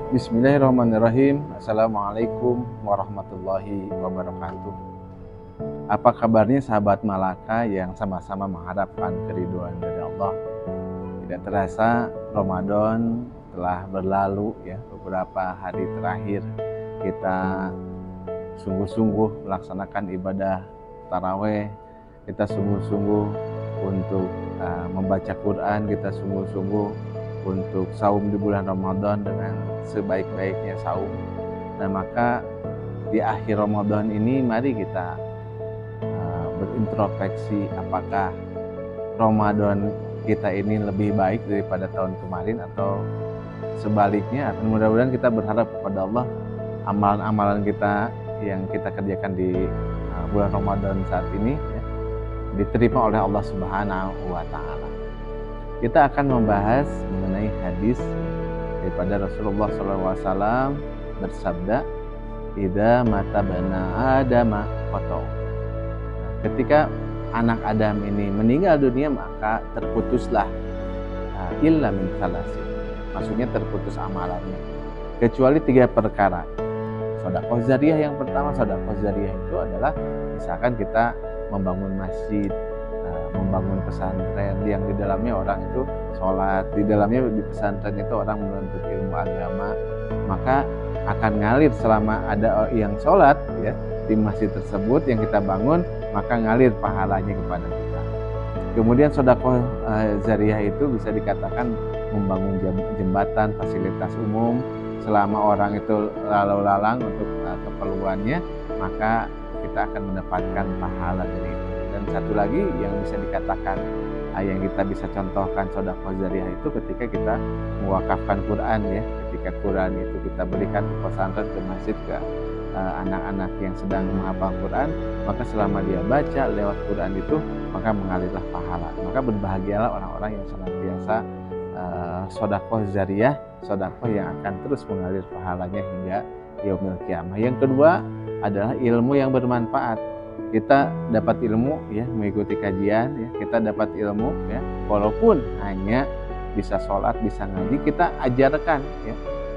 Bismillahirrahmanirrahim. Assalamualaikum warahmatullahi wabarakatuh. Apa kabarnya sahabat Malaka yang sama-sama mengharapkan keridhaan dari Allah? Tidak terasa Ramadan telah berlalu ya, beberapa hari terakhir kita sungguh-sungguh melaksanakan ibadah taraweh, kita sungguh-sungguh untuk membaca Quran, kita sungguh-sungguh untuk saum di bulan Ramadan dengan sebaik-baiknya saum. Nah, maka di akhir Ramadan ini mari kita berintrospeksi apakah Ramadan kita ini lebih baik daripada tahun kemarin atau sebaliknya. Mudah-mudahan kita berharap kepada Allah amalan-amalan kita yang kita kerjakan di bulan Ramadan saat ini ya, diterima oleh Allah Subhanahu wa Ta'ala. Kita akan membahas mengenai hadis daripada Rasulullah SAW bersabda, "Idza mata bana Adama qata." Ketika anak Adam ini meninggal dunia, maka terputuslah illa min salasin. Maksudnya terputus amalannya. Kecuali 3 perkara. Sedekah jariyah yang pertama, sedekah jariyah itu adalah misalkan kita membangun masjid, membangun pesantren yang di dalamnya orang itu sholat, di dalamnya di pesantren itu orang menuntut ilmu agama, maka akan ngalir selama ada yang sholat ya di masjid tersebut yang kita bangun, maka ngalir pahalanya kepada kita. Kemudian sedekah jariyah itu bisa dikatakan membangun jembatan, fasilitas umum, selama orang itu lalu lalang untuk keperluannya, maka kita akan mendapatkan pahala dari itu. Dan satu lagi yang bisa dikatakan, yang kita bisa contohkan sedekah jariyah itu ketika kita mewakafkan Quran ya. Ketika Quran itu kita berikan ke pesantren, ke masjid, ke anak-anak yang sedang menghafal Quran, maka selama dia baca lewat Quran itu, maka mengalirlah pahala. Maka berbahagialah orang-orang yang senantiasa sedekah jariyah, sedekah yang akan terus mengalir pahalanya hingga yaumil qiyamah. Yang kedua adalah ilmu yang bermanfaat. Kita dapat ilmu ya, mengikuti kajian ya, kita dapat ilmu ya, walaupun hanya bisa sholat, bisa ngaji, kita ajarkan ya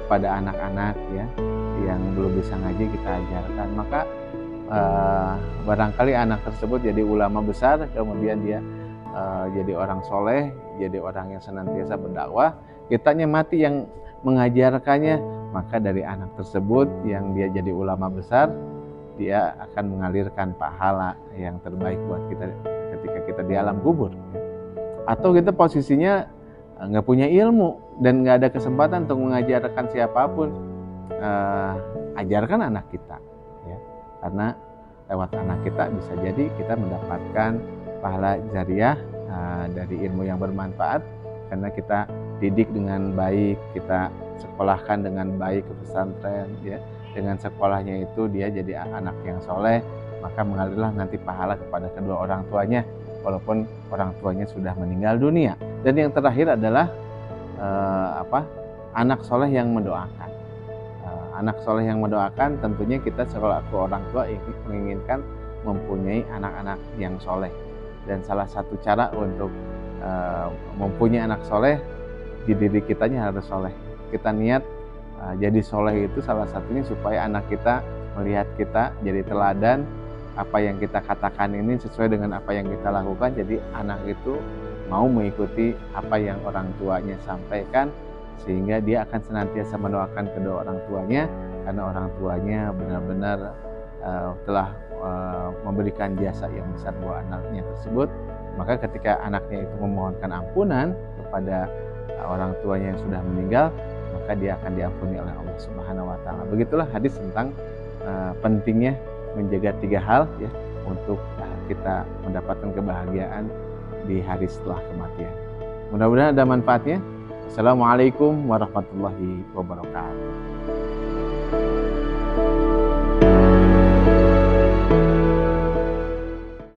pada anak-anak ya yang belum bisa ngaji, kita ajarkan. Maka barangkali anak tersebut jadi ulama besar, kemudian dia jadi orang soleh, jadi orang yang senantiasa berdakwah, kitanya mati yang mengajarkannya, maka dari anak tersebut yang dia jadi ulama besar, dia akan mengalirkan pahala yang terbaik buat kita ketika kita di alam kubur. Atau kita posisinya nggak punya ilmu dan nggak ada kesempatan untuk mengajarkan siapapun, ajarkan anak kita, ya. Karena lewat anak kita bisa jadi kita mendapatkan pahala jariyah dari ilmu yang bermanfaat, karena kita didik dengan baik, kita sekolahkan dengan baik ke pesantren, ya. Dengan sekolahnya itu dia jadi anak yang soleh, maka mengalirlah nanti pahala kepada kedua orang tuanya walaupun orang tuanya sudah meninggal dunia. Dan yang terakhir adalah anak soleh yang mendoakan. Anak soleh yang mendoakan, tentunya kita selaku orang tua menginginkan mempunyai anak-anak yang soleh. Dan salah satu cara untuk mempunyai anak soleh, di diri kitanya harus soleh. Kita niat jadi soleh itu salah satunya supaya anak kita melihat kita jadi teladan, apa yang kita katakan ini sesuai dengan apa yang kita lakukan, jadi anak itu mau mengikuti apa yang orang tuanya sampaikan, sehingga dia akan senantiasa mendoakan kedua orang tuanya, karena orang tuanya benar-benar telah memberikan jasa yang besar buat anaknya tersebut. Maka ketika anaknya itu memohonkan ampunan kepada orang tuanya yang sudah meninggal, maka dia akan diampuni oleh Allah Subhanahu wa Ta'ala. Begitulah hadis tentang pentingnya menjaga 3 hal ya untuk kita mendapatkan kebahagiaan di hari setelah kematian. Mudah-mudahan ada manfaatnya. Assalamualaikum warahmatullahi wabarakatuh.